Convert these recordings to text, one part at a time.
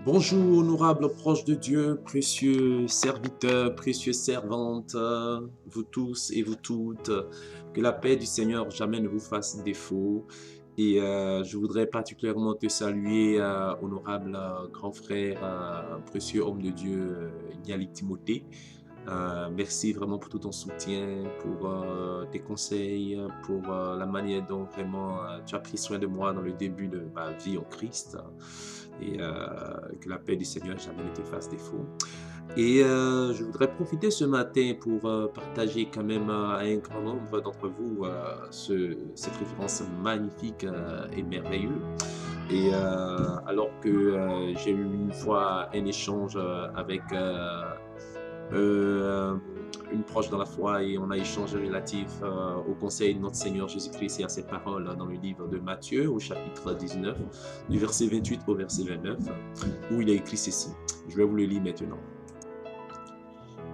Bonjour, honorable proche de Dieu, précieux serviteurs, précieuses servantes, vous tous et vous toutes, que la paix du Seigneur jamais ne vous fasse défaut. Et je voudrais particulièrement te saluer, honorable grand frère, précieux homme de Dieu, Niali Timothée. Merci vraiment pour tout ton soutien, pour tes conseils, pour la manière dont vraiment tu as pris soin de moi dans le début de ma vie en Christ. Et que la paix du Seigneur jamais ne te fasse défaut. Et je voudrais profiter ce matin pour partager quand même à un grand nombre d'entre vous cette référence magnifique et merveilleuse. Et alors que j'ai eu une fois un échange avec euh, une proche dans la foi et on a échangé relatif au conseil de notre Seigneur Jésus-Christ et à ses paroles dans le livre de Matthieu au chapitre 19 du verset 28 au verset 29 où il a écrit ceci. Je vais vous le lire maintenant.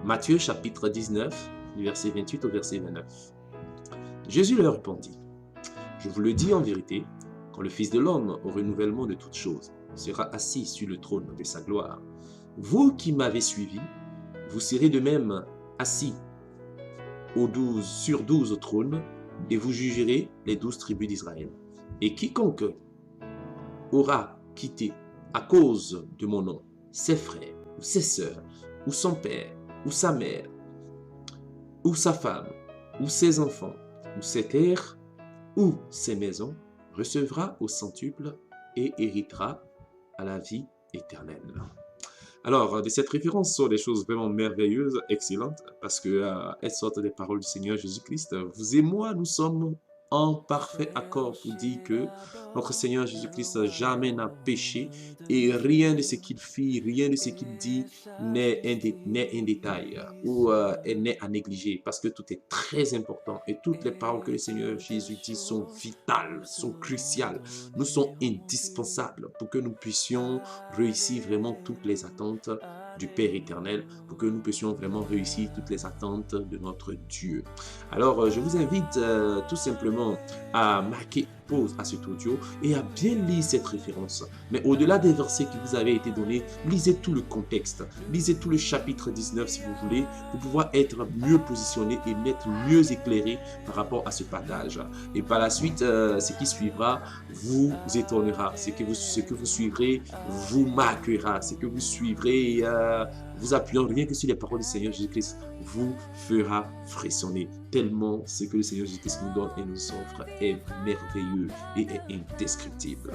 Matthieu chapitre 19 du verset 28 au verset 29. Jésus leur répondit: Je vous le dis en vérité, quand le Fils de l'homme au renouvellement de toutes choses sera assis sur le trône de sa gloire, vous qui m'avez suivi, vous serez de même assis sur 12 trônes, et vous jugerez les 12 tribus d'Israël. Et quiconque aura quitté à cause de mon nom ses frères, ou ses sœurs, ou son père, ou sa mère, ou sa femme, ou ses enfants, ou ses terres, ou ses maisons, recevra au centuple et héritera à la vie éternelle. Alors, de cette référence sont des choses vraiment merveilleuses, excellentes, parce que elles sortent des paroles du Seigneur Jésus-Christ. Vous et moi, nous sommes en parfait accord pour dire que notre Seigneur Jésus-Christ jamais n'a péché et rien de ce qu'il fit, rien de ce qu'il dit n'est un détail ou n'est à négliger parce que tout est très important et toutes les paroles que le Seigneur Jésus dit sont vitales, sont cruciales, nous sont indispensables pour que nous puissions réussir vraiment toutes les attentes du Père éternel, pour que nous puissions vraiment réussir toutes les attentes de notre Dieu. Alors, je vous invite tout simplement à marquer pause à cet audio et à bien lire cette référence. Mais au-delà des versets qui vous avaient été donnés, lisez tout le contexte, lisez tout le chapitre 19 si vous voulez, pour pouvoir être mieux positionné et être mieux éclairé par rapport à ce passage. Et par la suite, ce qui suivra vous étonnera. Ce que vous suivrez vous marquera. Ce que vous suivrez, vous appuyant rien que sur les paroles du Seigneur Jésus-Christ, vous fera frissonner. Tellement ce que le Seigneur Jésus-Christ nous donne et nous offre est merveilleux et est indescriptible.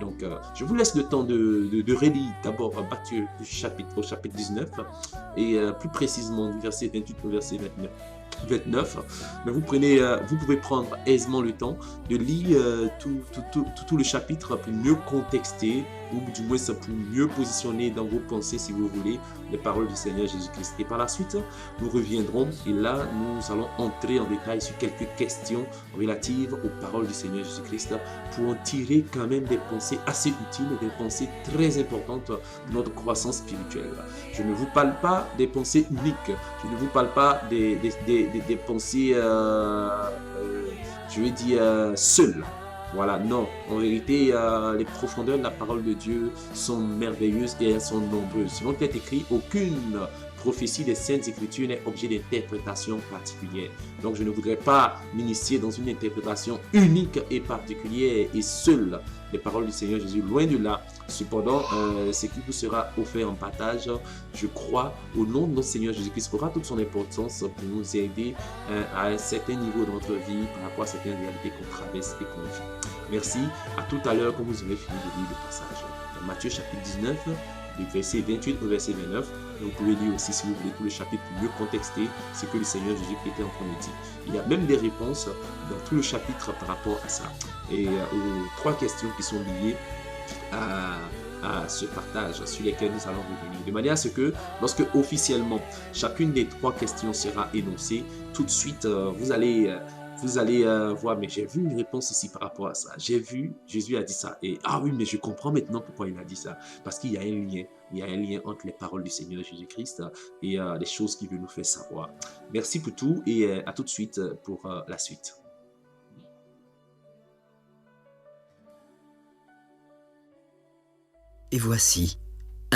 Donc, je vous laisse le temps de relire d'abord Matthieu au chapitre 19 et plus précisément du verset 28 au verset 29. Mais vous pouvez prendre aisément le temps de lire tout le chapitre pour mieux contexter ou du moins pour mieux positionner dans vos pensées, si vous voulez, les paroles du Seigneur Jésus-Christ. Et par la suite, nous reviendrons et là, nous allons entrer en détail sur quelques questions relatives aux paroles du Seigneur Jésus-Christ pour en tirer quand même des pensées assez utiles, des pensées très importantes pour notre croissance spirituelle. Je ne vous parle pas des pensées uniques, je ne vous parle pas des pensées, je vais dire, seules. Voilà, non. En vérité, les profondeurs de la parole de Dieu sont merveilleuses et elles sont nombreuses. Selon est écrit, aucune prophétie des Saintes Écritures n'est objet d'interprétation particulière. Donc, je ne voudrais pas m'initier dans une interprétation unique et particulière et seule des paroles du Seigneur Jésus. Loin de là. Cependant, ce qui vous sera offert en partage, je crois, au nom de notre Seigneur Jésus-Christ, aura toute son importance pour nous aider à un certain niveau de notre vie par rapport à certaines réalités qu'on traverse et qu'on vit. Merci. À tout à l'heure quand vous aurez fini de lire le passage. Dans Matthieu chapitre 19, du verset 28 au verset 29. Et vous pouvez lire aussi, si vous voulez, tout le chapitre pour mieux contexter ce que le Seigneur Jésus était en train de dire. Il y a même des réponses dans tout le chapitre par rapport à ça. Et aux 3 questions qui sont liées à ce partage sur lesquels nous allons revenir. De manière à ce que, lorsque officiellement chacune des 3 questions sera énoncée, tout de suite, vous allez voir, mais j'ai vu une réponse ici par rapport à ça. J'ai vu, Jésus a dit ça. Et ah oui, mais je comprends maintenant pourquoi il a dit ça. Parce qu'il y a un lien. Il y a un lien entre les paroles du Seigneur Jésus-Christ et les choses qu'il veut nous faire savoir. Merci pour tout et à tout de suite pour la suite. Et voici,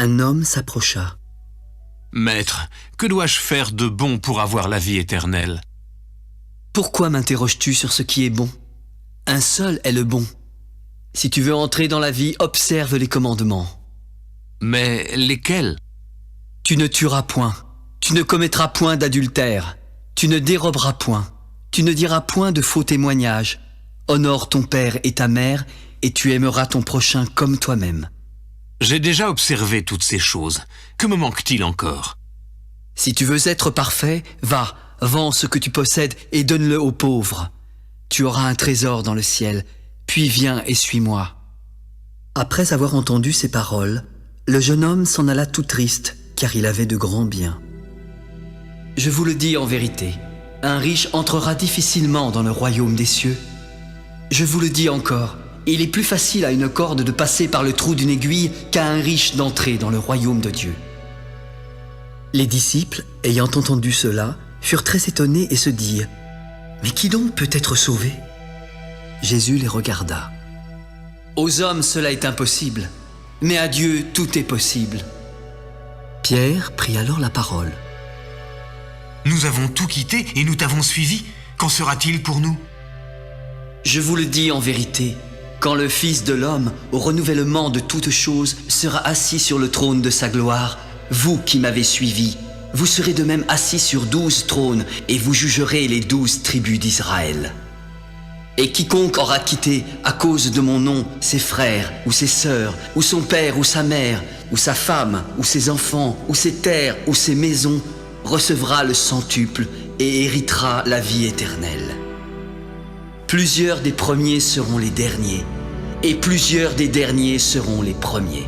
Un homme s'approcha. « Maître, que dois-je faire de bon pour avoir la vie éternelle ?» Pourquoi m'interroges-tu sur ce qui est bon? Un seul est le bon. Si tu veux entrer dans la vie, observe les commandements. Mais lesquels? Tu ne tueras point, tu ne commettras point d'adultère, tu ne déroberas point, tu ne diras point de faux témoignages. Honore ton père et ta mère, et tu aimeras ton prochain comme toi-même. J'ai déjà observé toutes ces choses. Que me manque-t-il encore? Si tu veux être parfait, va, vends ce que tu possèdes et donne-le aux pauvres. Tu auras un trésor dans le ciel, puis viens et suis-moi. Après avoir entendu ces paroles, le jeune homme s'en alla tout triste, car il avait de grands biens. Je vous le dis en vérité, un riche entrera difficilement dans le royaume des cieux. Je vous le dis encore, il est plus facile à une corde de passer par le trou d'une aiguille qu'à un riche d'entrer dans le royaume de Dieu. Les disciples, ayant entendu cela, furent très étonnés et se dirent « Mais qui donc peut être sauvé ?» Jésus les regarda. « Aux hommes cela est impossible, mais à Dieu tout est possible. » Pierre prit alors la parole. « Nous avons tout quitté et nous t'avons suivi. Qu'en sera-t-il pour nous ?» Je vous le dis en vérité, quand le Fils de l'homme, au renouvellement de toutes choses, sera assis sur le trône de sa gloire, vous qui m'avez suivi, vous serez de même assis sur 12 trônes et vous jugerez les 12 tribus d'Israël. Et quiconque aura quitté à cause de mon nom ses frères ou ses sœurs, ou son père ou sa mère, ou sa femme ou ses enfants, ou ses terres ou ses maisons, recevra le centuple et héritera la vie éternelle. Plusieurs des premiers seront les derniers, et plusieurs des derniers seront les premiers.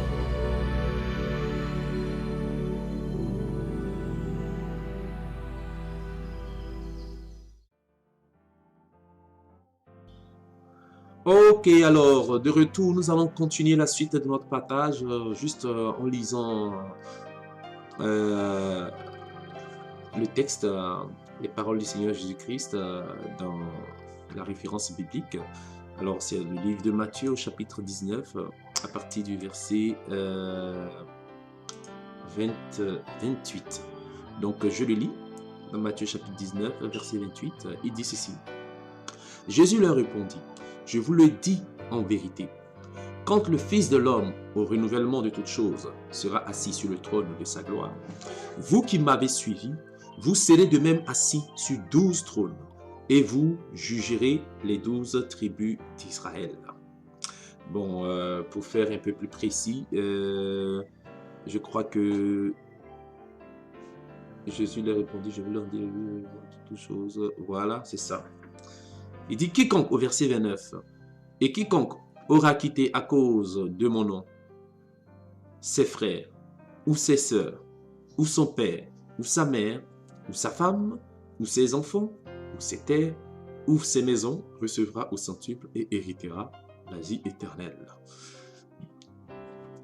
Ok, alors, de retour, nous allons continuer la suite de notre partage, juste en lisant le texte, les paroles du Seigneur Jésus-Christ dans la référence biblique. Alors, c'est le livre de Matthieu au chapitre 19, à partir du verset 28. Donc, je le lis dans Matthieu chapitre 19, verset 28. Il dit ceci. Jésus leur répondit. Je vous le dis en vérité, quand le Fils de l'homme, au renouvellement de toutes choses, sera assis sur le trône de sa gloire, vous qui m'avez suivi, vous serez de même assis sur 12 trônes, et vous jugerez les 12 tribus d'Israël. Bon, pour faire un peu plus précis, je crois que Jésus leur répondit, je vous leur dis toutes choses. Voilà, c'est ça. Il dit quiconque, au verset 29, et quiconque aura quitté à cause de mon nom ses frères, ou ses sœurs, ou son père, ou sa mère, ou sa femme, ou ses enfants, ou ses terres, ou ses maisons, recevra au centuple et héritera la vie éternelle.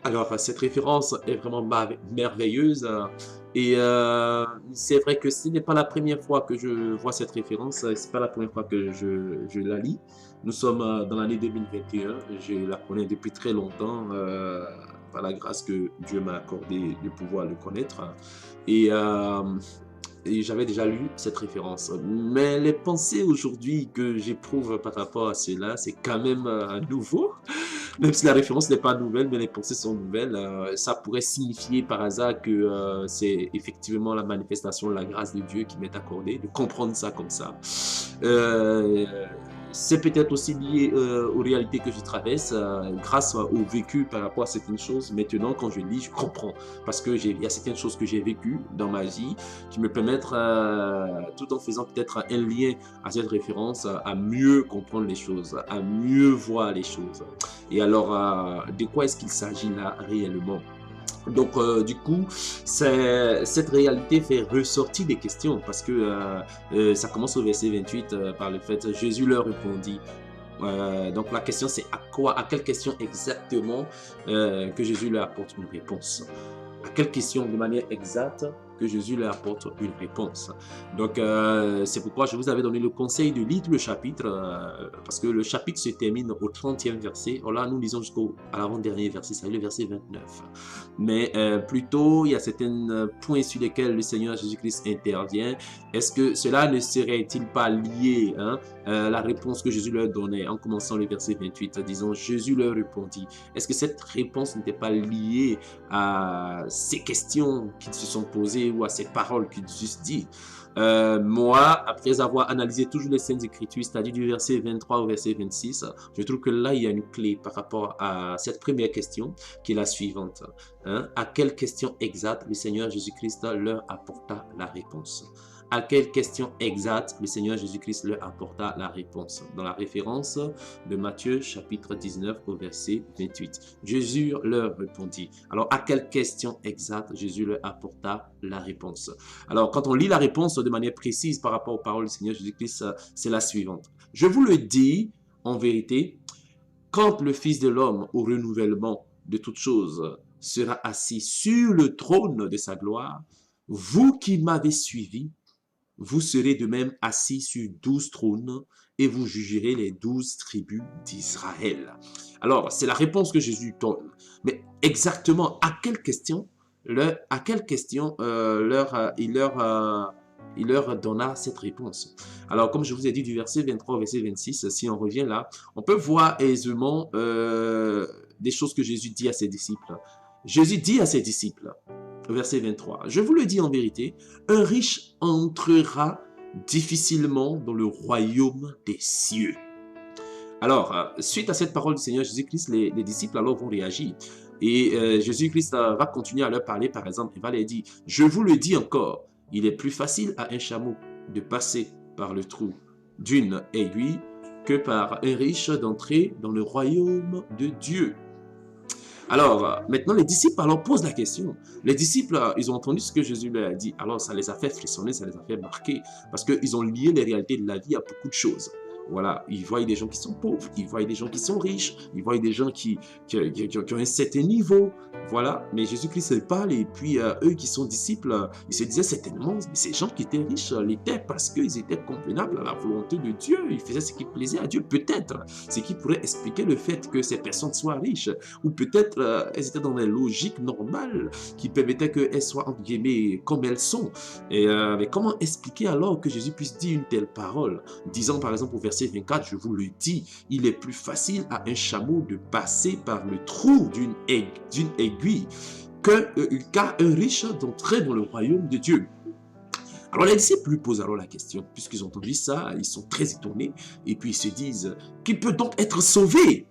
Alors, cette référence est vraiment merveilleuse. Et c'est vrai que ce n'est pas la première fois que je vois cette référence, ce n'est pas la première fois que je la lis. Nous sommes dans l'année 2021, je la connais depuis très longtemps, par la grâce que Dieu m'a accordé de pouvoir le connaître. Et j'avais déjà lu cette référence. Mais les pensées aujourd'hui que j'éprouve par rapport à cela, c'est quand même nouveau. Même si la référence n'est pas nouvelle, mais les pensées sont nouvelles, ça pourrait signifier par hasard que c'est effectivement la manifestation de la grâce de Dieu qui m'est accordée, de comprendre ça comme ça. C'est peut-être aussi lié aux réalités que je traverse, grâce au vécu par rapport à certaines choses. Maintenant, quand je lis, je comprends, parce que il y a certaines choses que j'ai vécues dans ma vie qui me permettent, tout en faisant peut-être un lien à cette référence, à mieux comprendre les choses, à mieux voir les choses. Et alors, de quoi est-ce qu'il s'agit là réellement? Donc, du coup, cette réalité fait ressortir des questions parce que ça commence au verset 28 par le fait Jésus leur répondit. Donc, la question, c'est à quelle question exactement que Jésus leur apporte une réponse? À quelle question de manière exacte que Jésus leur apporte une réponse. Donc, c'est pourquoi je vous avais donné le conseil de lire le chapitre, parce que le chapitre se termine au 30e verset. Alors là, nous lisons à l'avant-dernier verset, ça est le verset 29. Mais plutôt, il y a certains points sur lesquels le Seigneur Jésus-Christ intervient. Est-ce que cela ne serait-il pas lié, la réponse que Jésus leur donnait en commençant le verset 28, disant, Jésus leur répondit. Est-ce que cette réponse n'était pas liée à ces questions qu'ils se sont posées ou à ces paroles qu'ils eussent dites? Moi, après avoir analysé toujours les Saintes Écritures, c'est-à-dire du verset 23 au verset 26, je trouve que là, il y a une clé par rapport à cette première question, qui est la suivante. À quelle question exacte le Seigneur Jésus-Christ leur apporta la réponse? À quelle question exacte le Seigneur Jésus-Christ leur apporta la réponse? Dans la référence de Matthieu chapitre 19 au verset 28. Jésus leur répondit. Alors, à quelle question exacte Jésus leur apporta la réponse? Alors, quand on lit la réponse de manière précise par rapport aux paroles du Seigneur Jésus-Christ, c'est la suivante. Je vous le dis, en vérité, quand le Fils de l'homme au renouvellement de toutes choses sera assis sur le trône de sa gloire, vous qui m'avez suivi, vous serez de même assis sur 12 trônes et vous jugerez les 12 tribus d'Israël. Alors, c'est la réponse que Jésus donne. Mais exactement, à quelle question, il leur donna cette réponse? Alors, comme je vous ai dit, du verset 23 au verset 26, si on revient là, on peut voir aisément des choses que Jésus dit à ses disciples. Jésus dit à ses disciples, verset 23, « Je vous le dis en vérité, un riche entrera difficilement dans le royaume des cieux. » Alors, suite à cette parole du Seigneur Jésus-Christ, les disciples alors vont réagir. Et Jésus-Christ va continuer à leur parler, par exemple, il va leur dire, « Je vous le dis encore, il est plus facile à un chameau de passer par le trou d'une aiguille que par un riche d'entrer dans le royaume de Dieu. » Alors, maintenant, les disciples alors posent la question. Les disciples, ils ont entendu ce que Jésus leur a dit. Alors, ça les a fait frissonner, ça les a fait marquer. Parce qu'ils ont lié les réalités de la vie à beaucoup de choses. Voilà, ils voient des gens qui sont pauvres, ils voient des gens qui sont riches, ils voient des gens qui ont un certain niveau. Voilà, mais Jésus-Christ parle et puis eux qui sont disciples, ils se disaient certainement, ces gens qui étaient riches l'étaient parce qu'ils étaient convenables à la volonté de Dieu, ils faisaient ce qui plaisait à Dieu. Peut-être, ce qui pourrait expliquer le fait que ces personnes soient riches, ou peut-être elles étaient dans des logiques normales qui permettaient qu'elles soient, entre guillemets, comme elles sont. Et, mais comment expliquer alors que Jésus puisse dire une telle parole, disant par exemple au verset 24, je vous le dis, il est plus facile à un chameau de passer par le trou d'une aiguille qu'à un riche d'entrer dans le royaume de Dieu. Alors les disciples lui posent alors la question, puisqu'ils ont entendu ça, ils sont très étonnés, et puis ils se disent, qui peut donc être sauvé?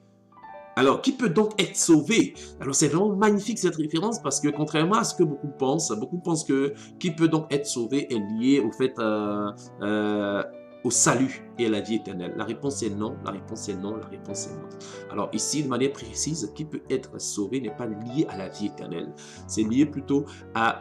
Alors, qui peut donc être sauvé? Alors, c'est vraiment magnifique cette référence parce que contrairement à ce que beaucoup pensent que qui peut donc être sauvé est lié au fait au salut et à la vie éternelle. La réponse est non, la réponse est non, la réponse est non. Alors ici, de manière précise, qui peut être sauvé n'est pas lié à la vie éternelle. C'est lié plutôt à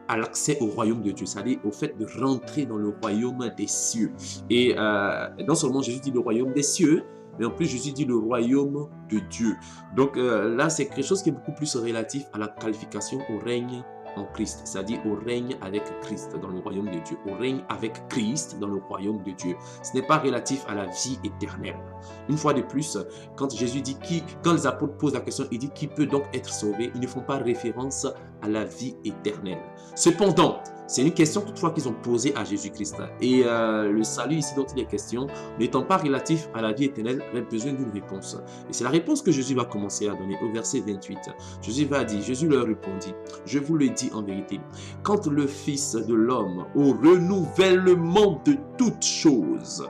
l'accès au royaume de Dieu, c'est-à-dire au fait de rentrer dans le royaume des cieux. Et non seulement Jésus dit le royaume des cieux, mais en plus Jésus dit le royaume de Dieu. Donc là, c'est quelque chose qui est beaucoup plus relatif à la qualification au règne en Christ, c'est-à-dire au règne avec Christ dans le royaume de Dieu, au règne avec Christ dans le royaume de Dieu. Ce n'est pas relatif à la vie éternelle. Une fois de plus, quand Jésus dit quand les apôtres posent la question, il dit qui peut donc être sauvé, ils ne font pas référence à la vie éternelle. Cependant, c'est une question toutefois qu'ils ont posée à Jésus-Christ. Et le salut ici dont il est question, n'étant pas relatif à la vie éternelle, avait besoin d'une réponse. Et c'est la réponse que Jésus va commencer à donner au verset 28. Jésus leur répondit, je vous le dis en vérité, quand le Fils de l'homme, au renouvellement de toutes choses,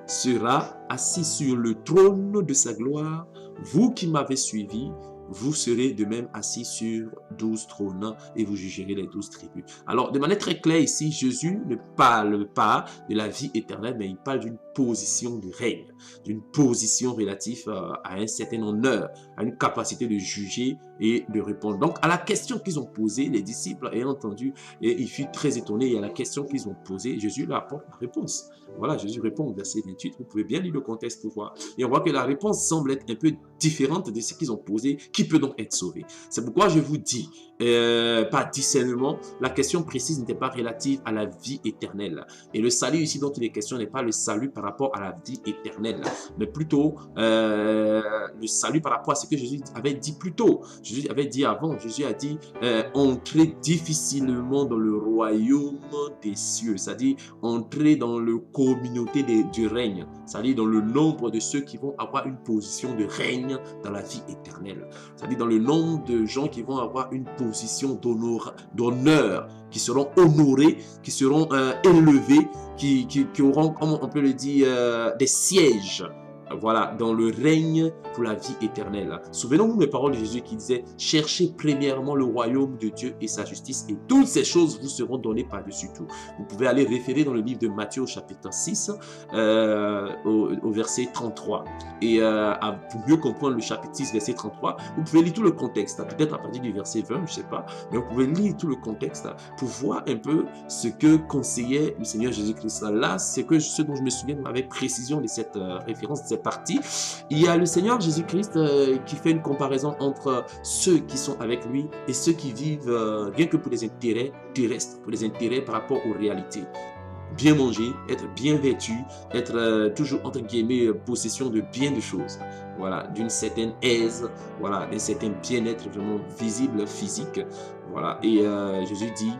sera assis sur le trône de sa gloire, vous qui m'avez suivi, vous serez de même assis sur 12 trônes et vous jugerez les 12 tribus. Alors, de manière très claire ici, Jésus ne parle pas de la vie éternelle, mais il parle d'une position de règne, d'une position relative à un certain honneur, à une capacité de juger et de répondre. Donc, à la question qu'ils ont posée, les disciples ayant entendu, et ils furent très étonnés. Et à la question qu'ils ont posée, Jésus leur apporte la réponse. Voilà, Jésus répond au verset 28. Vous pouvez bien lire le contexte pour voir. Et on voit que la réponse semble être un peu différente de ce qu'ils ont posé. Qui peut donc être sauvé? C'est pourquoi je vous dis, par discernement, la question précise n'était pas relative à la vie éternelle. Et le salut ici dont il est question n'est pas le salut par rapport à la vie éternelle, mais plutôt le salut par rapport à ce que Jésus avait dit plus tôt. Jésus avait dit avant, Jésus a dit entrer difficilement dans le royaume des cieux, c'est-à-dire entrer dans la communauté du règne, c'est-à-dire dans le nombre de ceux qui vont avoir une position de règne dans la vie éternelle, c'est-à-dire dans le nombre de gens qui vont avoir une position d'honneur, qui seront honorés, qui seront élevés, qui auront, comme on peut le dire, des sièges. Voilà, dans le règne pour la vie éternelle. Souvenons-nous des paroles de Jésus qui disait « Cherchez premièrement le royaume de Dieu et sa justice, et toutes ces choses vous seront données par-dessus tout. » Vous pouvez aller référer dans le livre de Matthieu au chapitre 6, au verset 33. Et pour mieux comprendre le chapitre 6, verset 33, vous pouvez lire tout le contexte, peut-être à partir du verset 20, je ne sais pas, mais vous pouvez lire tout le contexte pour voir un peu ce que conseillait le Seigneur Jésus-Christ. Là, c'est ce dont je me souviens avec précision de cette référence, de cette partie. Il y a le Seigneur Jésus-Christ qui fait une comparaison entre ceux qui sont avec lui et ceux qui vivent bien que pour des intérêts terrestres, pour des intérêts par rapport aux réalités. Bien manger, être bien vêtu, être toujours entre guillemets possession de bien de choses, voilà, d'une certaine aise, voilà, d'un certain bien-être vraiment visible, physique, voilà. Et Jésus dit,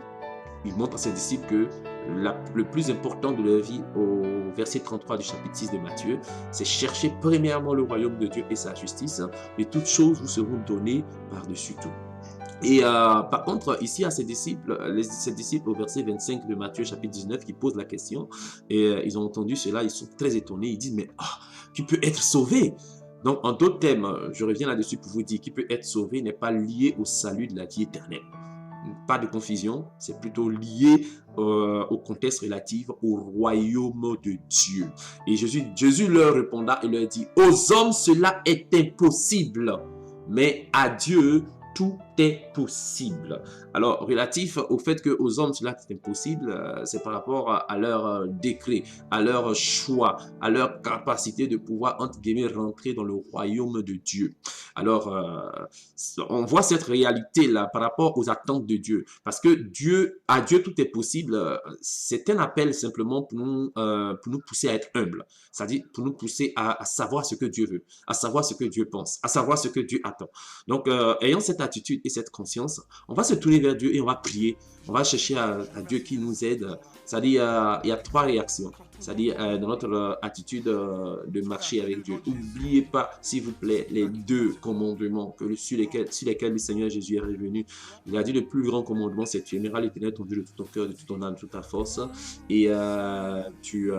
il montre à ses disciples que le plus important de leur vie, au verset 33 du chapitre 6 de Matthieu, c'est chercher premièrement le royaume de Dieu et sa justice, et toutes choses vous seront données par-dessus tout. Et par contre, ici, à ses disciples au verset 25 de Matthieu chapitre 19, qui posent la question, et ils ont entendu cela, ils sont très étonnés, ils disent, mais qui peut être sauvé? Donc, en d'autres termes, je reviens là-dessus pour vous dire, qui peut être sauvé n'est pas lié au salut de la vie éternelle. Pas de confusion, c'est plutôt lié au contexte relatif au royaume de Dieu. Et Jésus leur répondra et leur dit, aux hommes cela est impossible, mais à Dieu tout est possible. Alors, relatif au fait qu'aux hommes cela est impossible, c'est par rapport à leur décret, à leur choix, à leur capacité de pouvoir, entre guillemets, rentrer dans le royaume de Dieu. Alors, on voit cette réalité-là par rapport aux attentes de Dieu. Parce que à Dieu, tout est possible. C'est un appel simplement pour nous pousser à être humbles. C'est-à-dire pour nous pousser à savoir ce que Dieu veut, à savoir ce que Dieu pense, à savoir ce que Dieu attend. Donc, ayant cette attitude et cette conscience, on va se tourner vers Dieu et on va prier. On va chercher à Dieu qui nous aide. C'est-à-dire, il y a trois réactions. C'est-à-dire, dans notre attitude de marcher avec Dieu. N'oubliez pas, s'il vous plaît, les deux commandements sur lesquels le Seigneur Jésus est revenu. Il a dit, le plus grand commandement, c'est tu aimeras l'Éternel ton Dieu de tout ton cœur, de toute ton âme, de toute ta force. Et tu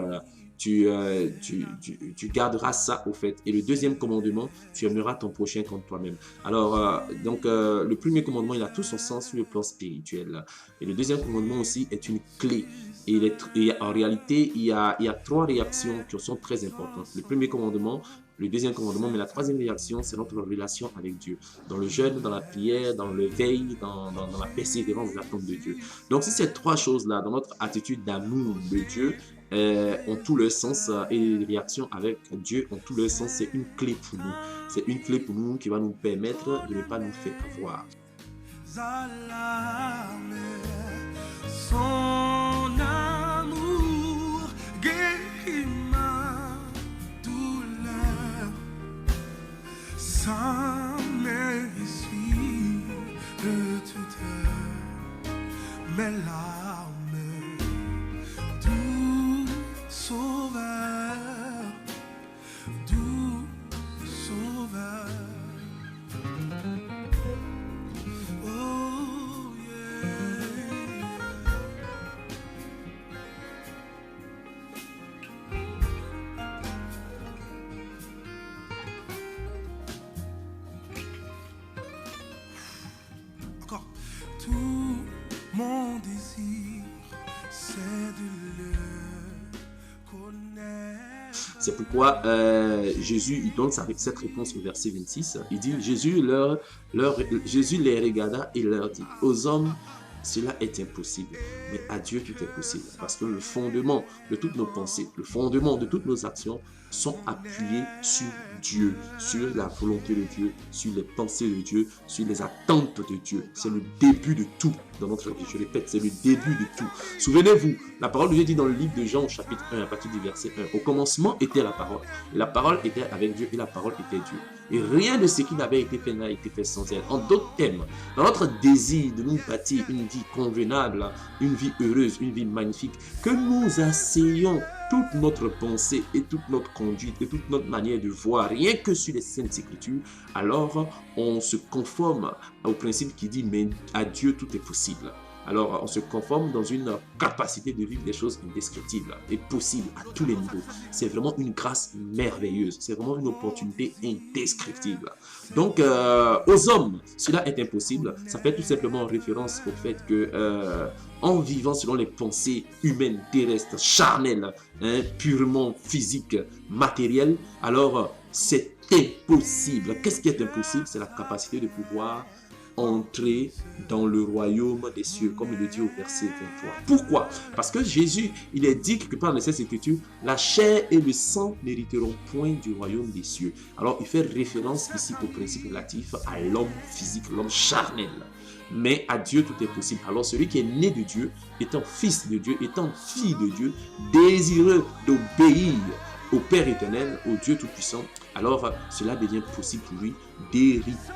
garderas ça au fait. Et le deuxième commandement, tu aimeras ton prochain comme toi-même. Alors, le premier commandement, il a tout son sens sur le plan spirituel. Et le deuxième commandement aussi est une clé. Et en réalité, il y a trois réactions qui sont très importantes. Le premier commandement, le deuxième commandement, mais la troisième réaction, c'est notre relation avec Dieu. Dans le jeûne, dans la prière, dans le veille, dans la persévérance des attentes de Dieu. Donc, si ces trois choses-là, dans notre attitude d'amour de Dieu, ont tout le sens et les réactions avec Dieu ont tout le sens, c'est une clé pour nous. C'est une clé pour nous qui va nous permettre de ne pas nous faire avoir. Son amour guérit ma douleur, ça m'essuie de toute mes larmes. Doux sauveur, doux sauveur. Oh yeah. Encore. Tout mon désir, c'est de le connaître. C'est pourquoi Jésus il donne cette réponse au verset 26. Il dit, Jésus les regarda et leur dit, aux hommes, cela est impossible, mais à Dieu tout est possible. Parce que le fondement de toutes nos pensées, le fondement de toutes nos actions sont appuyés sur Dieu, sur la volonté de Dieu, sur les pensées de Dieu, sur les attentes de Dieu. C'est le début de tout dans notre vie. Je répète, c'est le début de tout. Souvenez-vous, la parole de Dieu dit dans le livre de Jean, chapitre 1, à partir du verset 1, « Au commencement était la parole. La parole était avec Dieu et la parole était Dieu. Et rien de ce qui n'avait été fait n'a été fait sans elle. » En d'autres termes, dans notre désir de nous bâtir une vie convenable, une vie heureuse, une vie magnifique, que nous asseyons toute notre pensée et toute notre conduite et toute notre manière de voir rien que sur les Saintes Écritures, alors on se conforme au principe qui dit « mais à Dieu tout est possible ». Alors, on se conforme dans une capacité de vivre des choses indescriptibles et possibles à tous les niveaux. C'est vraiment une grâce merveilleuse. C'est vraiment une opportunité indescriptible. Donc, aux hommes, cela est impossible. Ça fait tout simplement référence au fait que, en vivant selon les pensées humaines, terrestres, charnelles, purement physiques, matérielles, alors c'est impossible. Qu'est-ce qui est impossible? C'est la capacité de pouvoir entrer dans le royaume des cieux, comme il le dit au verset 23. Pourquoi? Parce que Jésus, il est dit quelque part dans cette écriture, la chair et le sang n'hériteront point du royaume des cieux. Alors, il fait référence ici au principe relatif à l'homme physique, l'homme charnel. Mais à Dieu, tout est possible. Alors, celui qui est né de Dieu, étant fils de Dieu, étant fille de Dieu, désireux d'obéir au Père éternel, au Dieu tout-puissant, alors cela devient possible pour lui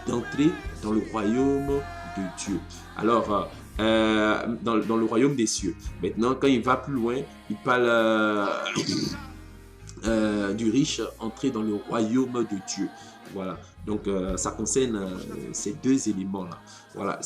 d'entrer dans le royaume de Dieu. Alors, dans le royaume des cieux. Maintenant, quand il va plus loin, il parle du riche entrer dans le royaume de Dieu. Voilà. Donc, ça concerne ces deux éléments-là. Voilà.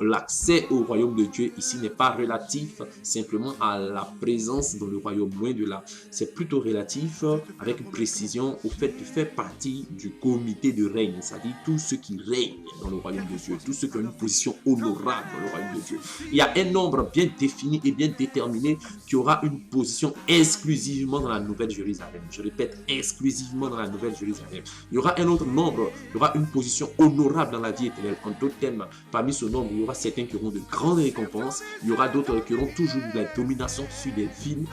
L'accès au royaume de Dieu ici n'est pas relatif simplement à la présence dans le royaume, loin de là. C'est plutôt relatif avec précision au fait de faire partie du comité de règne, c'est-à-dire tous ceux qui règnent dans le royaume de Dieu, tous ceux qui ont une position honorable dans le royaume de Dieu. Il y a un nombre bien défini et bien déterminé qui aura une position exclusivement dans la Nouvelle Jérusalem. Je répète, exclusivement dans la Nouvelle Jérusalem. Il y aura un autre nombre, il y aura une position honorable dans la vie éternelle. En d'autres termes, parmi ce nombre, il y aura certains qui auront de grandes récompenses, il y aura d'autres qui auront toujours de la domination sur des villes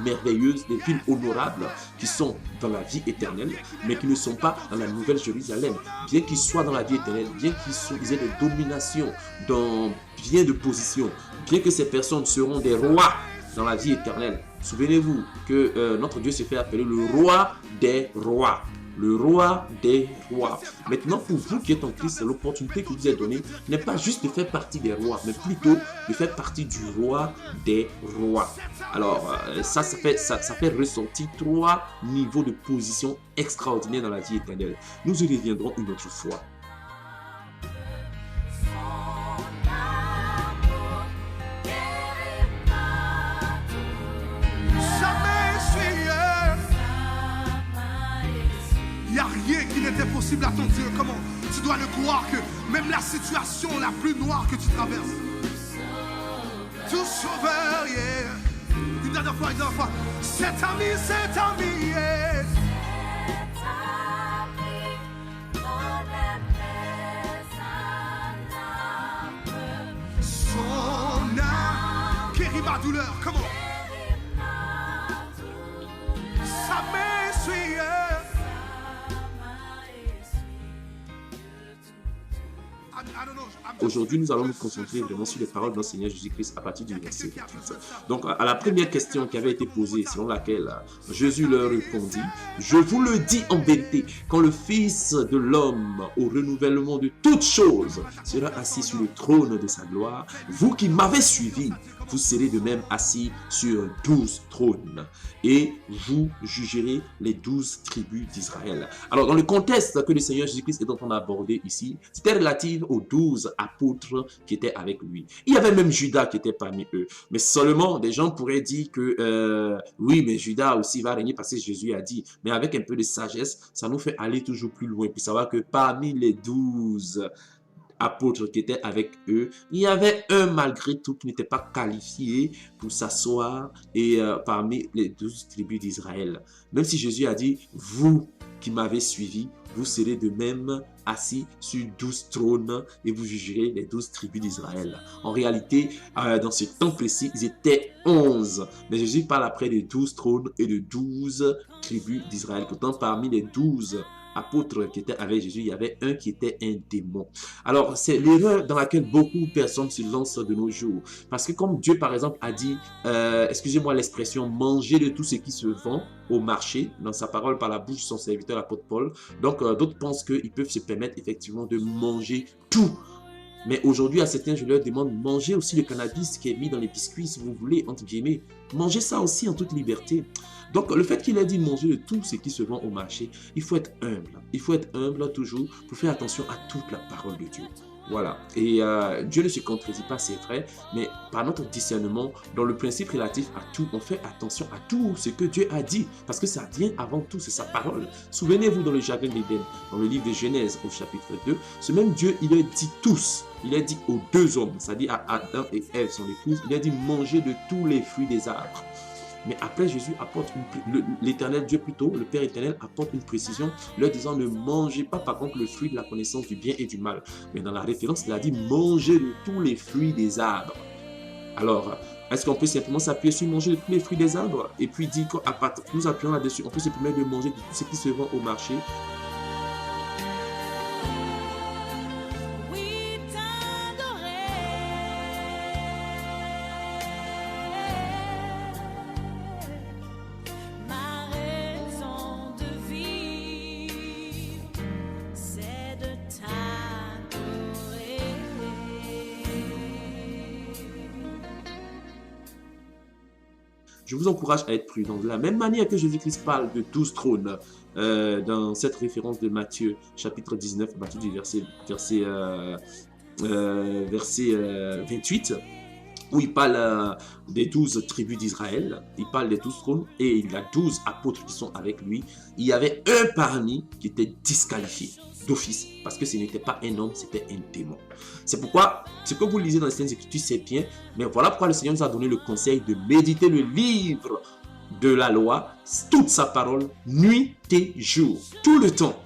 merveilleuses, des villes honorables qui sont dans la vie éternelle, mais qui ne sont pas dans la Nouvelle Jérusalem. Bien qu'ils soient dans la vie éternelle, bien qu'ils aient des dominations dans bien de positions, bien que ces personnes seront des rois dans la vie éternelle. Souvenez-vous que notre Dieu se fait appeler le roi des rois. Le roi des rois. Maintenant, pour vous qui êtes en Christ, l'opportunité qui vous est donnée n'est pas juste de faire partie des rois, mais plutôt de faire partie du roi des rois. Alors, ça fait ressortir 3 niveaux de position extraordinaires dans la vie éternelle. Nous y reviendrons une autre fois. Il n'y a rien qui n'était possible à ton Dieu. Comment tu dois le croire que même la situation la plus noire que tu traverses, tout sauveur, yeah. Une dernière fois. C'est ami, yeah. Son âme guérit ma douleur. Comment? Ça m'essuie, yeah. Aujourd'hui, nous allons nous concentrer vraiment sur les paroles de notre Seigneur Jésus-Christ à partir du verset 28. Donc, à la première question qui avait été posée, selon laquelle Jésus leur répondit, « Je vous le dis en vérité, quand le Fils de l'homme, au renouvellement de toutes choses, sera assis sur le trône de sa gloire, vous qui m'avez suivi, vous serez de même assis sur 12 trônes et vous jugerez les 12 tribus d'Israël. » Alors, dans le contexte que le Seigneur Jésus-Christ est en train d'aborder ici, c'était relatif aux 12 apôtres qui étaient avec lui. Il y avait même Judas qui était parmi eux. Mais seulement, des gens pourraient dire que oui, mais Judas aussi va régner parce que Jésus a dit. Mais avec un peu de sagesse, ça nous fait aller toujours plus loin. Puis savoir que parmi les 12 apôtres qui étaient avec eux, il y avait un malgré tout qui n'était pas qualifié pour s'asseoir et parmi les 12 tribus d'Israël. Même si Jésus a dit, vous qui m'avez suivi, vous serez de même assis sur 12 trônes et vous jugerez les 12 tribus d'Israël. En réalité, dans ce temps précis, ils étaient 11. Mais Jésus parle après de 12 trônes et de 12 tribus d'Israël. Pourtant, parmi les 12 apôtres qui étaient avec Jésus, il y avait un qui était un démon. Alors, c'est l'erreur dans laquelle beaucoup de personnes se lancent de nos jours. Parce que comme Dieu, par exemple, a dit, excusez-moi l'expression, manger de tout ce qui se vend au marché, dans sa parole par la bouche de son serviteur, l'apôtre Paul. Donc, d'autres pensent qu'ils peuvent se permettre effectivement de manger tout. Mais aujourd'hui, à certains, je leur demande, mangez aussi le cannabis qui est mis dans les biscuits, si vous voulez, entre guillemets. Mangez ça aussi en toute liberté. Donc, le fait qu'il ait dit manger de tout ce qui se vend au marché, il faut être humble. Il faut être humble toujours pour faire attention à toute la parole de Dieu. Voilà. Et Dieu ne se contredit pas, c'est vrai, mais par notre discernement, dans le principe relatif à tout, on fait attention à tout ce que Dieu a dit, parce que ça vient avant tout, c'est sa parole. Souvenez-vous dans le jardin d'Éden, dans le livre de Genèse au chapitre 2, ce même Dieu, il a dit tous, il a dit aux deux hommes, c'est-à-dire à Adam et Ève, son épouse, il a dit manger de tous les fruits des arbres. Mais après, Jésus apporte, l'Éternel Dieu plutôt, le Père éternel apporte une précision, leur disant ne mangez pas par contre le fruit de la connaissance du bien et du mal. Mais dans la référence, il a dit mangez de tous les fruits des arbres. Alors, est-ce qu'on peut simplement s'appuyer sur manger de tous les fruits des arbres? Et puis dire qu'à partir, nous appuyons là-dessus, on peut se permettre de manger de tout ce qui se vend au marché. Je vous encourage à être prudent. De la même manière que Jésus-Christ parle de 12 trônes dans cette référence de Matthieu, chapitre 19, à partir du verset 28, où il parle des 12 tribus d'Israël, il parle des 12 trônes et il y a 12 apôtres qui sont avec lui. Il y avait un parmi qui était disqualifié d'office, parce que ce n'était pas un homme, c'était un démon. C'est pourquoi, ce que vous lisez dans les Saintes Écritures, c'est bien, mais voilà pourquoi le Seigneur nous a donné le conseil de méditer le livre de la loi, toute sa parole, nuit et jour, tout le temps,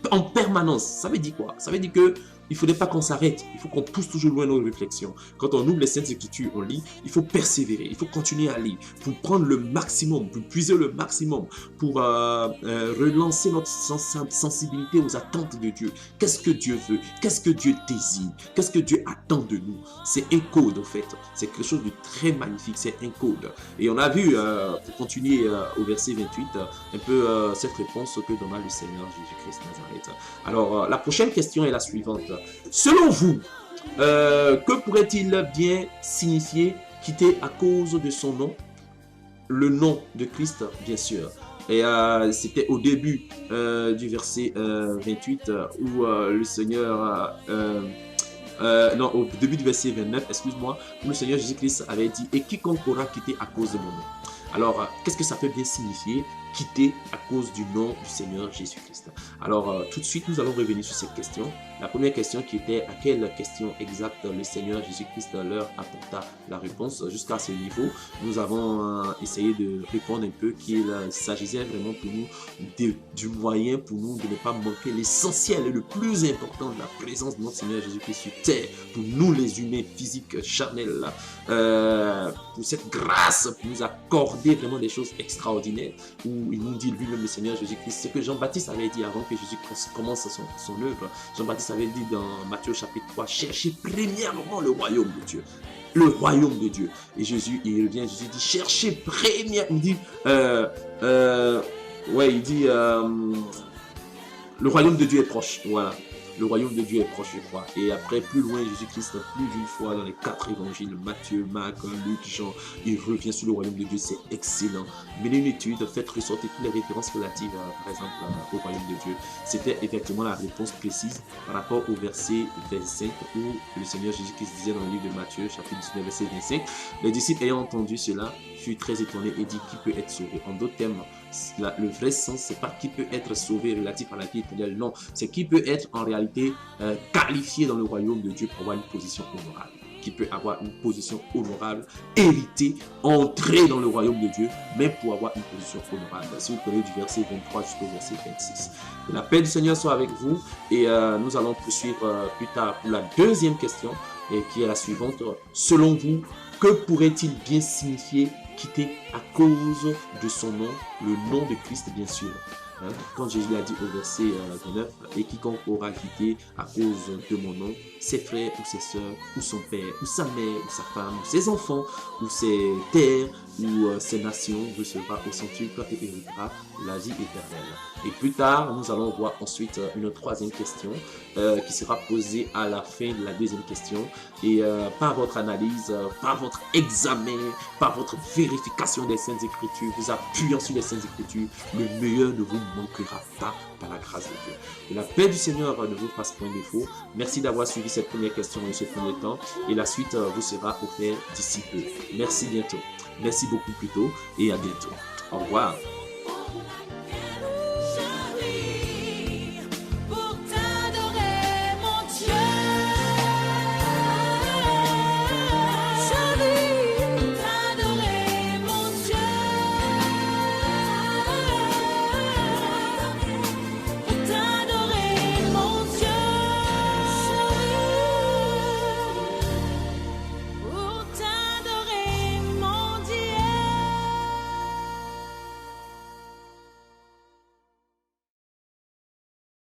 en permanence. Ça veut dire quoi? Ça veut dire que il ne faudrait pas qu'on s'arrête, il faut qu'on pousse toujours loin nos réflexions. Quand on ouvre les Saintes Écritures, on lit, il faut persévérer, il faut continuer à lire, pour prendre le maximum, pour puiser le maximum, pour relancer notre sensibilité aux attentes de Dieu. Qu'est-ce que Dieu veut? Qu'est-ce que Dieu désire? Qu'est-ce que Dieu attend de nous? C'est un code en fait, c'est quelque chose de très magnifique, c'est un code. Et on a vu, pour continuer au verset 28, un peu cette réponse que donna le Seigneur Jésus-Christ Nazareth. Alors, la prochaine question est la suivante. Selon vous, que pourrait-il bien signifier quitter à cause de son nom? Le nom de Christ, bien sûr. Et c'était au début du verset 28 où le Seigneur... non, au début du verset 29, excuse-moi, où le Seigneur Jésus-Christ avait dit « Et quiconque aura quitté à cause de mon nom ». Alors, qu'est-ce que ça peut bien signifier? Quitter à cause du nom du Seigneur Jésus-Christ. Alors, tout de suite, nous allons revenir sur cette question. La première question qui était à quelle question exacte le Seigneur Jésus-Christ leur apporta la réponse. Jusqu'à ce niveau, nous avons essayé de répondre un peu qu'il s'agissait vraiment pour nous du moyen pour nous de ne pas manquer l'essentiel et le plus important de la présence de notre Seigneur Jésus-Christ sur terre, pour nous les humains physiques, charnels, pour cette grâce, pour nous accorder vraiment des choses extraordinaires, où il nous dit lui-même le Seigneur Jésus-Christ, ce que Jean-Baptiste avait dit avant que Jésus commence son œuvre. Jean-Baptiste avait dit dans Matthieu chapitre 3, cherchez premièrement le royaume de Dieu. Le royaume de Dieu. Et Jésus, il revient, Jésus dit, cherchez premièrement, il dit, il dit, le royaume de Dieu est proche, voilà. Le royaume de Dieu est proche, je crois. Et après, plus loin, Jésus-Christ, plus d'une fois dans les 4 évangiles, Matthieu, Marc, Luc, Jean, il revient sur le royaume de Dieu. C'est excellent. Menez une étude, faites ressortir toutes les références relatives, par exemple, au royaume de Dieu. C'était effectivement la réponse précise par rapport au verset 25 où le Seigneur Jésus-Christ disait dans le livre de Matthieu, chapitre 19, verset 25, les disciples ayant entendu cela, suis très étonné et dit qui peut être sauvé. En d'autres termes, le vrai sens, c'est pas qui peut être sauvé relatif à la vie éternelle, non, c'est qui peut être en réalité qualifié dans le royaume de Dieu pour avoir une position honorable. Qui peut avoir une position honorable, hériter, entrer dans le royaume de Dieu, mais pour avoir une position honorable. Si vous prenez du verset 23 jusqu'au verset 26. Que la paix du Seigneur soit avec vous et nous allons poursuivre plus tard pour la deuxième question et qui est la suivante. Selon vous, que pourrait-il bien signifier quitter à cause de son nom, le nom de Christ bien sûr. Quand Jésus a dit au verset 29, et quiconque aura quitté à cause de mon nom, ses frères ou ses sœurs, ou son père, ou sa mère, ou sa femme, ou ses enfants, ou ses terres, ou ses nations, recevra au centuple et héritera la vie éternelle. Et plus tard, nous allons voir ensuite une troisième question qui sera posée à la fin de la deuxième question. Et par votre analyse, par votre examen, par votre vérification des Saintes Écritures, vous appuyant sur les Saintes Écritures, le meilleur ne vous manquera pas par la grâce de Dieu. Que la paix du Seigneur ne vous fasse point défaut. Merci d'avoir suivi cette première question et ce premier temps. Et la suite vous sera offerte d'ici peu. Merci bientôt. Merci beaucoup plutôt et à bientôt. Au revoir.